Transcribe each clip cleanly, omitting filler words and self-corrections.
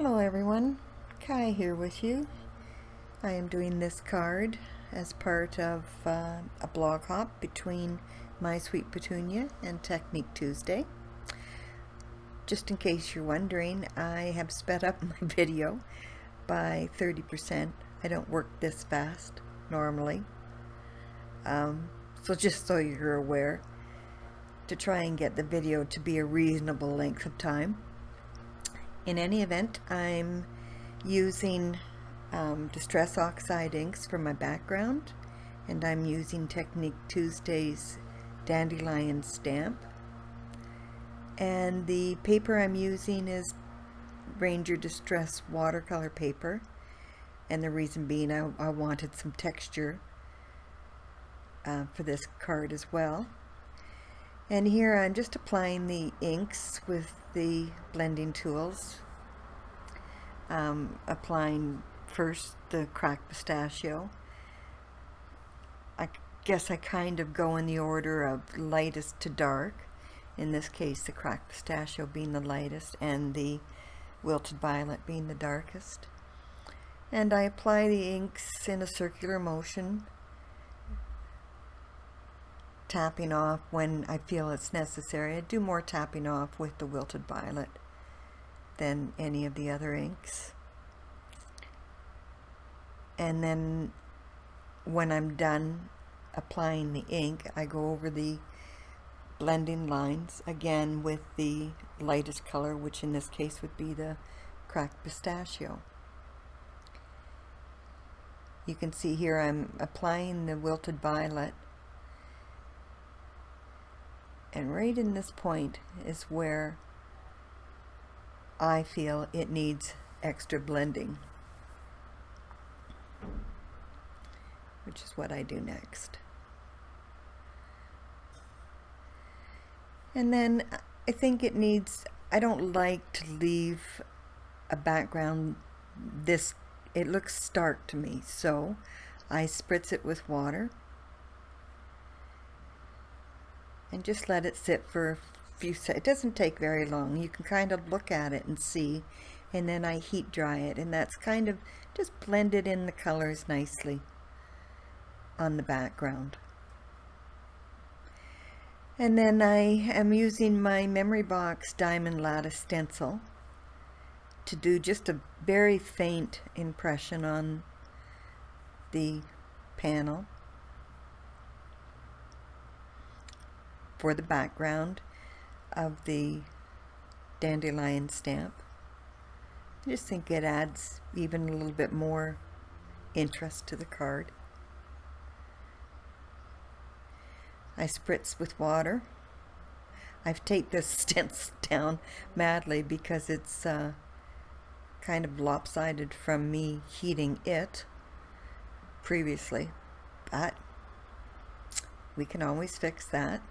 Hello everyone, Kai here with you. I am doing this card as part of a blog hop between My Sweet Petunia and Technique Tuesday. Just in case you're wondering, I have sped up my video by 30%. I don't work this fast normally. So just so you're aware, to try and get the video to be a reasonable length of time. In any event, I'm using Distress Oxide inks for my background, and I'm using Technique Tuesday's Dandelion stamp. And the paper I'm using is Ranger Distress watercolor paper, and the reason being I wanted some texture for this card as well. And here I'm just applying the inks with the blending tools. Applying first the cracked pistachio. I guess I kind of go in the order of lightest to dark. In this case, the cracked pistachio being the lightest and the wilted violet being the darkest. And I apply the inks in a circular motion, tapping off when I feel it's necessary. I do more tapping off with the wilted violet than any of the other inks. And then when I'm done applying the ink, I go over the blending lines again with the lightest color, which in this case would be the cracked pistachio. You can see here I'm applying the wilted violet, and right in this point is where I feel it needs extra blending, which is what I do next. And then I think it needs, I don't like to leave a background this, it looks stark to me, so I spritz it with water and just let it sit for a few seconds. It doesn't take very long. You can kind of look at it and see, and then I heat dry it, and that's kind of just blended in the colors nicely on the background. And then I am using my Memory Box Diamond Lattice stencil to do just a very faint impression on the panel for the background of the Dandelion stamp. I just think it adds even a little bit more interest to the card. I spritz with water. I've taped this stencil down madly because it's kind of lopsided from me heating it previously, but we can always fix that.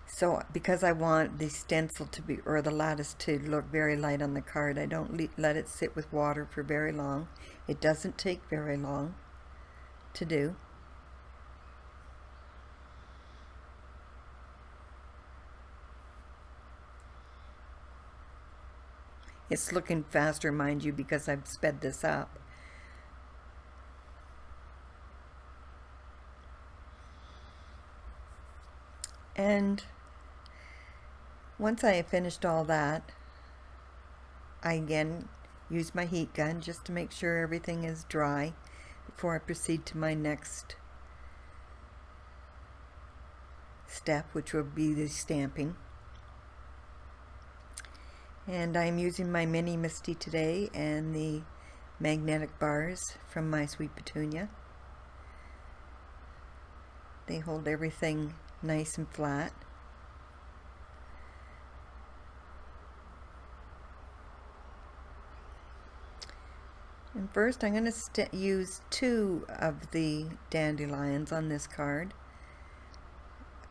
So because I want the stencil to be, or the lattice to look very light on the card, I don't let it sit with water for very long. It doesn't take very long to do. It's looking faster, mind you, because I've sped this up. And once I have finished all that, I again use my heat gun just to make sure everything is dry before I proceed to my next step, which will be the stamping. And I'm using my mini Misti today and the magnetic bars from My Sweet Petunia. They hold everything nice and flat. And first I'm going to use two of the dandelions on this card,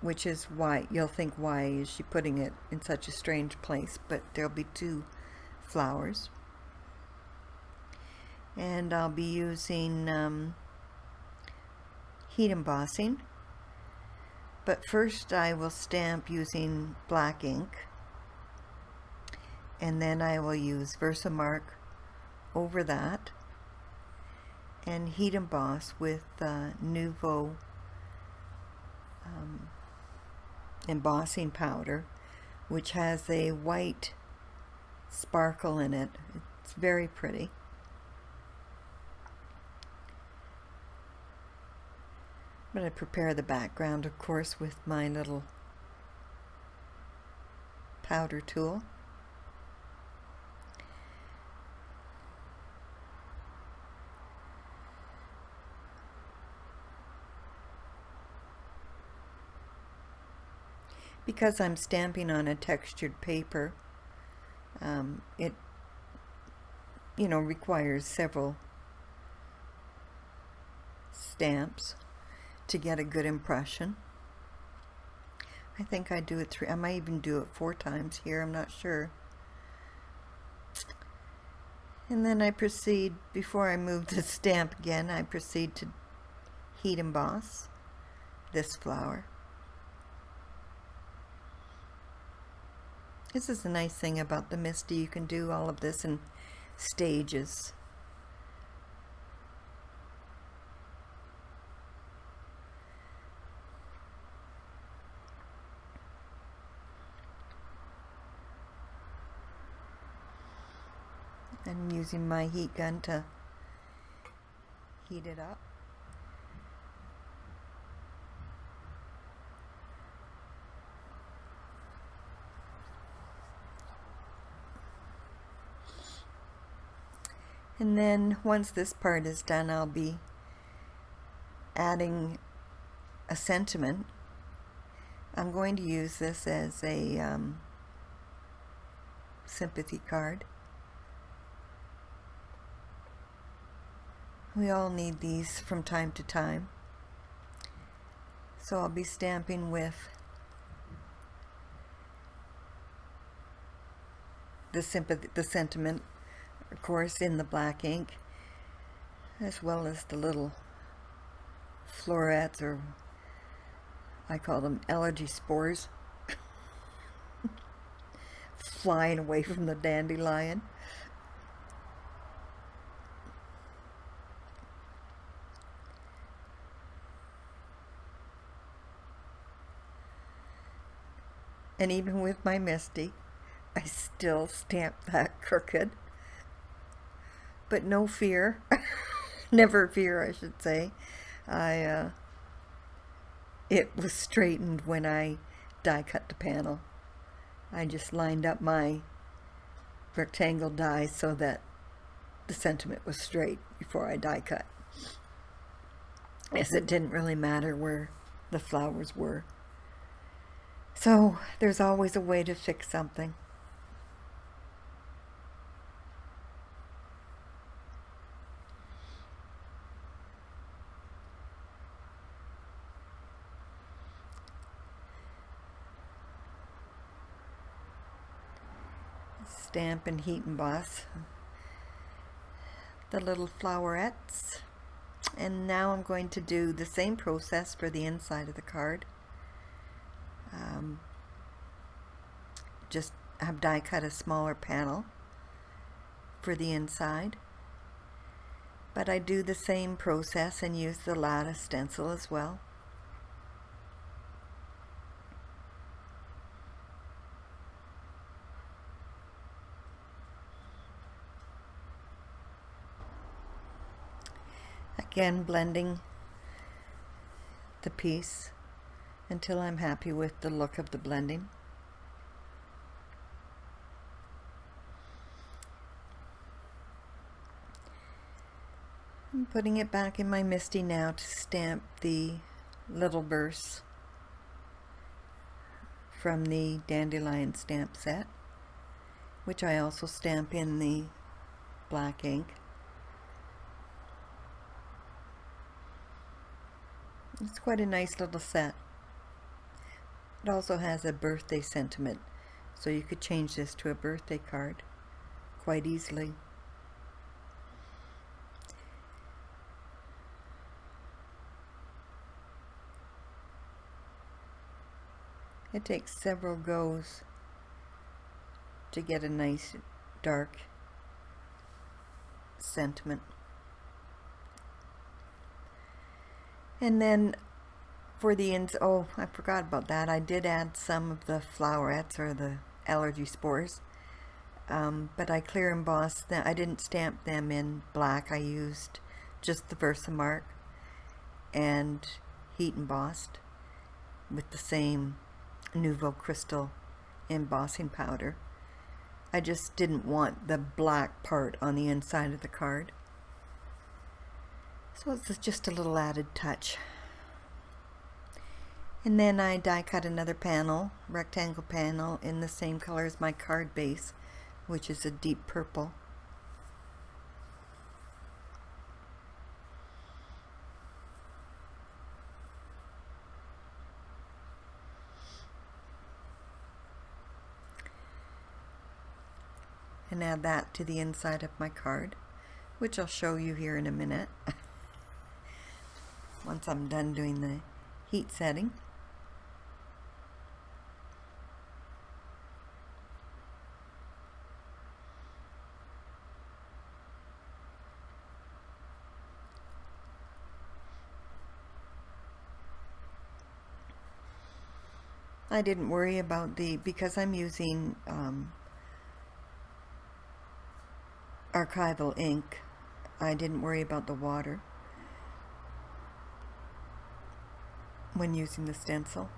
which is why you'll think, why is she putting it in such a strange place? But there'll be two flowers. And I'll be using heat embossing. But first I will stamp using black ink. and then I will use Versamark over that and heat emboss with Nouveau embossing powder, which has a white sparkle in it. It's very pretty. I'm going to prepare the background, of course, with my little powder tool. Because I'm stamping on a textured paper, it requires several stamps to get a good impression. I think I do it I might even do it 4 times here, I'm not sure. And then I proceed, before I move the stamp again, I proceed to heat emboss this flower. This is the nice thing about the Misti, you can do all of this in stages. I'm using my heat gun to heat it up. And then once this part is done, I'll be adding a sentiment. I'm going to use this as a sympathy card. We all need these from time to time. So I'll be stamping with the sentiment, of course, in the black ink, as well as the little florets, or I call them allergy spores, flying away from the dandelion. And even with my Misti, I still stamp that crooked. But no fear, never fear, I should say. It was straightened when I die cut the panel. I just lined up my rectangle die so that the sentiment was straight before I die cut, as it didn't really matter where the flowers were. So there's always a way to fix something. Stamp and heat emboss the little flowerets, and now I'm going to do the same process for the inside of the card. Just have die cut a smaller panel for the inside, but I do the same process and use the lattice stencil as well. Again, blending the piece until I'm happy with the look of the blending. I'm putting it back in my Misti now to stamp the little verse from the Dandelion stamp set, which I also stamp in the black ink. It's quite a nice little set. It also has a birthday sentiment, so you could change this to a birthday card quite easily. It takes several goes to get a nice dark sentiment. And then for the ends, oh, I forgot about that. I did add some of the flowerets or the allergy spores, but I clear embossed them. I didn't stamp them in black. I used just the Versamark and heat embossed with the same Nouveau Crystal embossing powder. I just didn't want the black part on the inside of the card. So it's just a little added touch. And then I die cut another panel, rectangle panel, in the same color as my card base, which is a deep purple. And add that to the inside of my card, which I'll show you here in a minute once I'm done doing the heat setting. I didn't worry about because I'm using archival ink, I didn't worry about the water when using the stencil.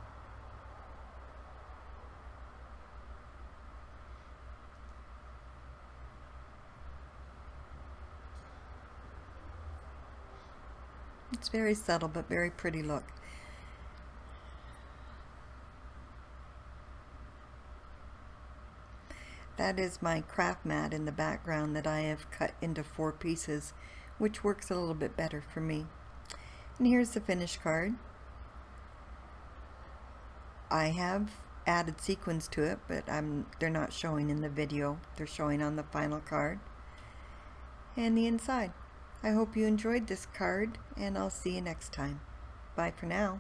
It's very subtle but very pretty look. That is my craft mat in the background that I have cut into 4 pieces, which works a little bit better for me. And here's the finished card. I have added sequins to it, but they're not showing in the video. They're showing on the final card. And the inside. I hope you enjoyed this card, and I'll see you next time. Bye for now.